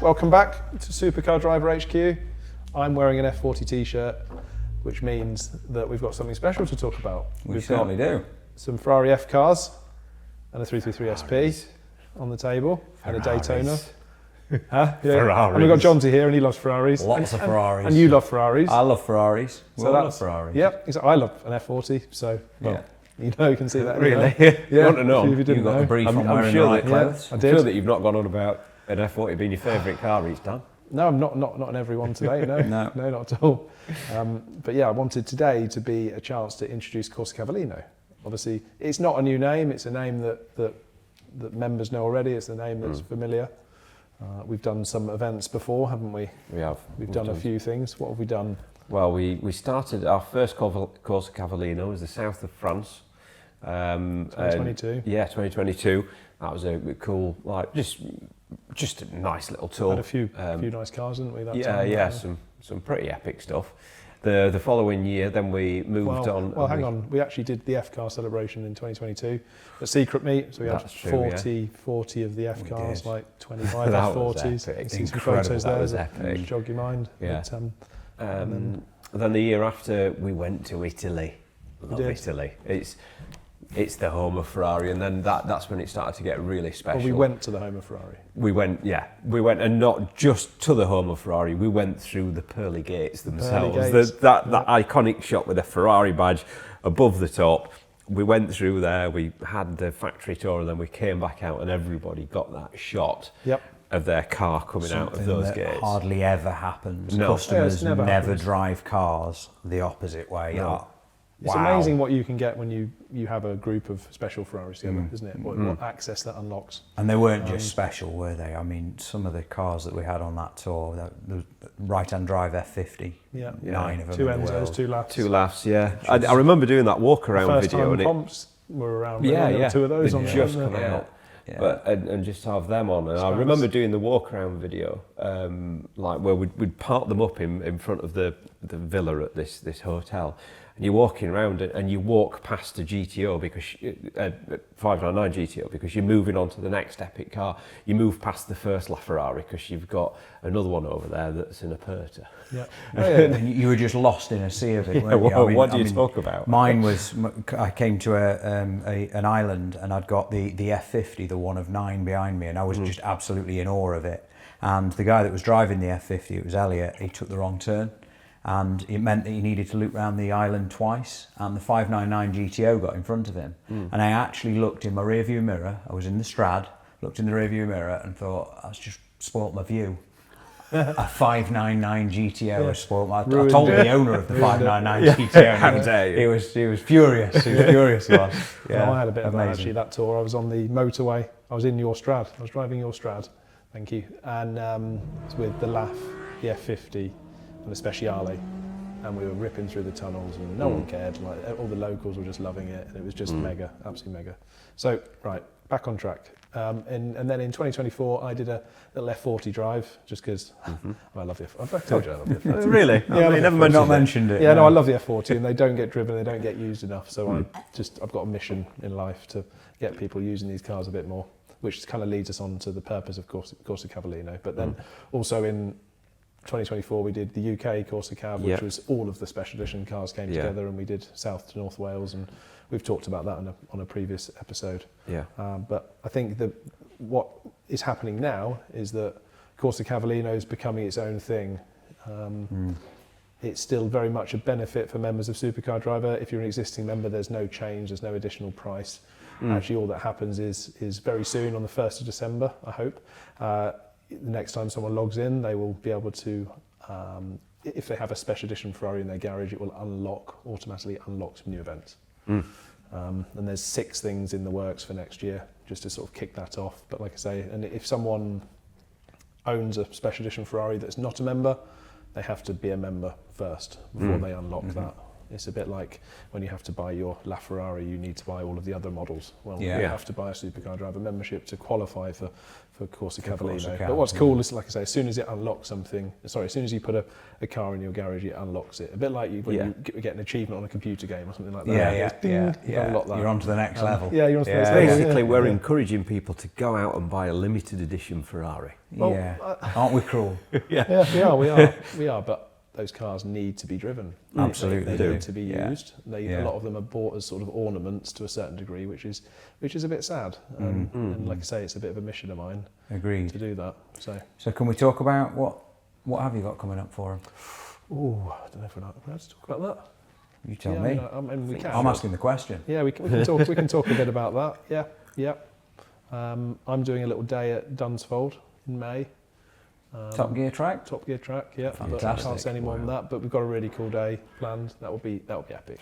welcome back to Supercar Driver HQ. I'm wearing an F40 t-shirt, which means that we've got something special to talk about. We certainly do. Some Ferrari F cars and a 333 SP on the table, and a Daytona. Huh? Yeah. Ferraris. And we've got Jonty here, and he loves Ferraris. Lots of Ferraris. And you love Ferraris. I love Ferraris. We all love that's Ferraris. Yep. I love an F40, so Yeah. you know, you can see that. Really? Yeah. You want to know? If you didn't You got know. the brief I'm on wearing sure the right that- clothes. I I'm did. sure that you've not gone on about an F40 being your favourite car each time. No, I'm not in every one today. No, No. no, not at all. But yeah, I wanted today to be a chance to introduce Corsa Cavallino. Obviously, it's not a new name. It's a name that members know already. It's a name that's familiar. We've done some events before, haven't we? We have. We've done a few things. What have we done? Well, we started our first Corsa Cavallino was the south of France. 2022. Yeah, 2022. That was a cool, like just a nice little tour. Had a few nice cars, didn't we? That Yeah, time? yeah, some pretty epic stuff. The following year, then we moved on. Well, hang on. We actually did the F car celebration in 2022 at Secret Meet. So we had That's true, 40 of the F cars, did. like 25 That was F40s. epic. See some Incredible. photos That there was that epic. jog your mind. Yeah. But, Then the year after, we went to Italy. Love did. Italy. It's the home of Ferrari, and then that's when it started to get really special. we went to the home of Ferrari. We went, and not just to the home of Ferrari. We went through the pearly gates themselves. gates. That iconic shot with the Ferrari badge above the top. We went through there. We had the factory tour, and then we came back out, and everybody got that shot Yep. of their car coming out of Something those that gates. hardly ever happens. No. Customers Yeah, it's never never happens. drive cars the opposite way. No. It's Wow. amazing what you can get when you have a group of special Ferraris together, isn't it? What access that unlocks. And they weren't just special, were they? I mean, some of the cars that we had on that tour, the right-hand drive F50, Yeah. 9 of them Two in the Enzos, world. 2 laps. Two laughs, yeah. I remember doing that walk around First video, time and comps were around. Yeah, There were yeah. 2 of those They on there. just weren't come there? out. Yeah. But and just have them on, and I remember doing the walk around video, like where we'd park them up in front of the villa at this hotel, and you're walking around it, and you walk past the GTO because 599 GTO because you're moving on to the next epic car. You move past the first LaFerrari because you've got another one over there that's in a Perta. Yeah. And you were just lost in a sea of it, weren't you? Well, what do you talk about? Mine was, I came to an island and I'd got the F50, the one of 9 behind me, and I was just absolutely in awe of it. And the guy that was driving the F50, it was Elliot, he took the wrong turn. And it meant that he needed to loop around the island twice, and the 599 GTO got in front of him. And I actually looked in my rearview mirror, I was in the Strad, looked in the rearview mirror and thought, that's just spoilt my view. A 599 GTO has spoilt my... I told the owner of the 599 GTO. How dare you. He was furious, he was furious. He was. Yeah, Well, I had a bit of that amazing. actually, that tour. I was on the motorway. I was in your Strad. I was driving your Strad. Thank you. And it was with the LAF, the F50 and the Speciale. And we were ripping through the tunnels and no one cared. Like all the locals were just loving it. And it was just mega, absolutely mega. So, right, back on track. And then in 2024, I did a little F40 drive just because I love the F40. I've told you I love the F40. Really? Yeah, I never Not mentioned it. mentioned it. Yeah, no, I love the F40 and they don't get driven, they don't get used enough. So I've got a mission in life to get people using these cars a bit more, which kind of leads us on to the purpose of Corsa Cavallino. But then also in 2024 we did the UK Corsa Cav, which was all of the special edition cars came together, and we did South to North Wales, and we've talked about that on a previous episode. Yeah. But I think that what is happening now is that Corsa Cavallino is becoming its own thing. It's still very much a benefit for members of Supercar Driver. If you're an existing member, there's no change, there's no additional price. Actually, all that happens is very soon, on the 1st of December, I hope. The next time someone logs in, they will be able to, if they have a special edition Ferrari in their garage, it will automatically unlock some new events. And there's 6 things in the works for next year, just to sort of kick that off. But like I say, and if someone owns a special edition Ferrari that's not a member, they have to be a member first before they unlock that. It's a bit like when you have to buy your LaFerrari, you need to buy all of the other models. Well, Yeah. you have to buy a Supercar Driver membership to qualify for Corsa Cavallino. Corsa Cav, But what's cool is, like I say, as soon as it unlocks something, as soon as you put a car in your garage, it unlocks it. A bit like when you get an achievement on a computer game or something like that. You unlock that. You're on to the next level. Yeah, you're on to the next level. Basically, we're encouraging people to go out and buy a limited edition Ferrari. Well, Aren't we cruel? Yeah, we are. But those cars need to be driven. Absolutely, they do. need to be used. A lot of them are bought as sort of ornaments to a certain degree, which is a bit sad. And like I say, it's a bit of a mission of mine. Agreed. To do that. So can we talk about what have you got coming up for him? Oh, I don't know if we're allowed to talk about that. You tell me. I mean, we can. I'm asking the question. Yeah, we can talk. We can talk a bit about that. Yeah. I'm doing a little day at Dunsfold in May. Top Gear track. Yeah. Fantastic. But I can't say any more than that. But we've got a really cool day planned. That will be epic.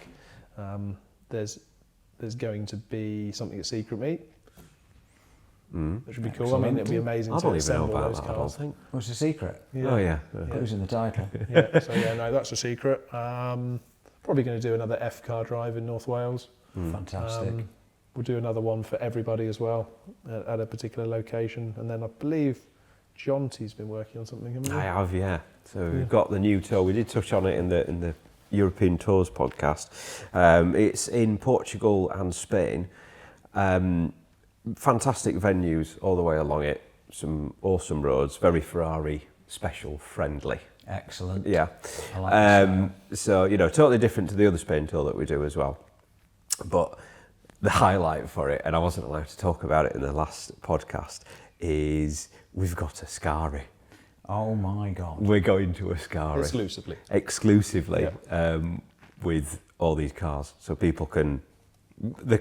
There's going to be something at Secret Meet, which would be cool. I mean, it'd be amazing to assemble those cars. What's the secret? Oh yeah. Who's in the title? That's a secret. Probably going to do another F car drive in North Wales. Fantastic. We'll do another one for everybody as well at a particular location, and then I believe Jonty's been working on something, haven't we? I have, yeah. So we've got the new tour. We did touch on it in the European Tours podcast. It's in Portugal and Spain. Fantastic venues all the way along it. Some awesome roads, very Ferrari special friendly. Excellent. Yeah. I like that. So, totally different to the other Spain tour that we do as well. But the highlight for it, and I wasn't allowed to talk about it in the last podcast, is we've got a Ascari. Oh my God. We're going to a Ascari. Exclusively with all these cars. So people can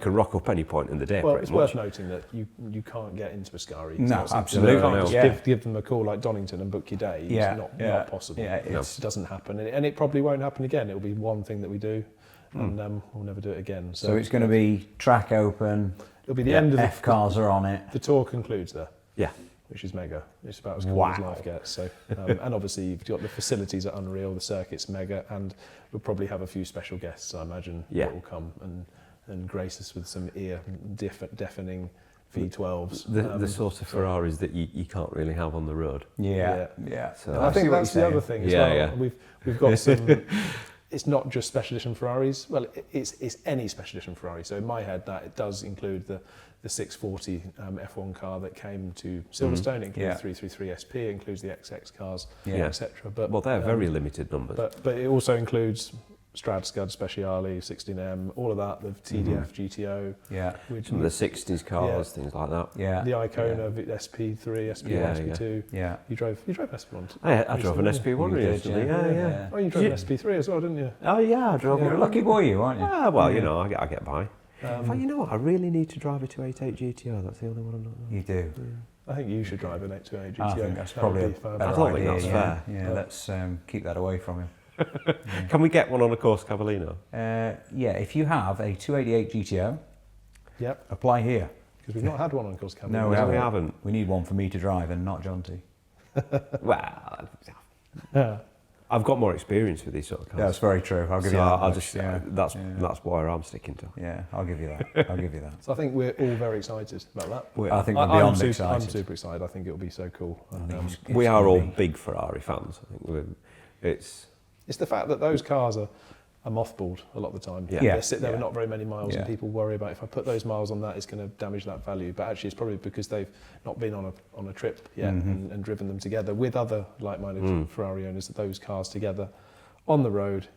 rock up any point in the day. Well, it's worth noting that you can't get into Ascari. No, absolutely. You can't just give them a call like Donington and book your day. It's not possible. Yeah, it doesn't happen. And it probably won't happen again. It'll be one thing that we do, and we'll never do it again. So it's going to be track open. It'll be the end of F cars are on it. The tour concludes there. Yeah. Which is mega. It's about as cool as life gets. So, and obviously you've got the facilities are unreal, the circuit's mega, and we'll probably have a few special guests, I imagine, that will come and grace us with some deafening V12s. The sort of Ferraris that you can't really have on the road. Yeah. So and I think that's the other thing as well. Yeah. We've got some. It's not just special edition Ferraris. Well, it's any special edition Ferrari. So in my head, that it does include the 640 F1 car that came to Silverstone. It includes 333 SP. It includes the XX cars, etc. But they're very limited numbers. But it also includes Strad Scud Speciale, 16M, all of that. The TDF GTO. Some of the 60s cars, things like that. The Icona SP3, SP1, SP2. Yeah. You drove an SP1. I drove an SP1 recently. Yeah. Oh, you drove an SP3 as well, didn't you? Oh yeah, I drove. You're a lucky boy, you aren't you? Yeah, well, I get by. In fact, you know what? I really need to drive a 288 GTO. That's the only one I'm not. You do. I think you should drive an 828 GTO. I think that's probably a better I don't think idea, that's fair. Yeah, let's keep that away from him. Can we get one on a Corsa Cavallino? If you have a 288 GTO, apply here. Because we've not had one on Corsa Cavallino. No, we haven't. We need one for me to drive and not Jonty. Well, I've got more experience with these sort of cars. That's very true. I'll give you that. That's where I'm sticking to. Yeah, I'll give you that. I'll give you that. So I think we're all very excited about that. I think we're beyond excited. excited. I'm super excited. I think it'll be so cool. We are all big Ferrari fans. I think it's the fact that those cars are mothballed a lot of the time. They sit there with not very many miles, and people worry about if I put those miles on that, it's going to damage that value. But actually, it's probably because they've not been on a trip yet and driven them together with other like-minded Ferrari owners. That those cars together on the road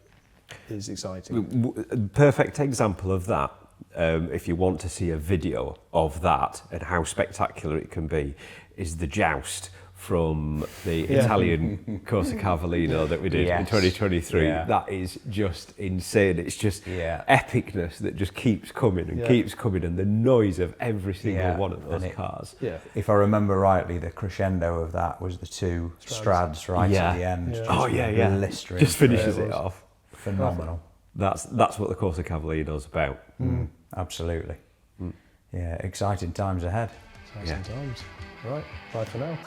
is exciting. Perfect example of that. If you want to see a video of that and how spectacular it can be, is the joust from the Italian Corsa Cavallino that we did in 2023. That is just insane. It's just epicness that just keeps coming and keeps coming, and the noise of every single one of those cars. If I remember rightly, the crescendo of that was the two Strads right at the end. Blistering. Just finishes it off. Phenomenal. That's what the Corsa Cavallino's about. Absolutely. Yeah, exciting times ahead. Exciting times. Right, bye for now.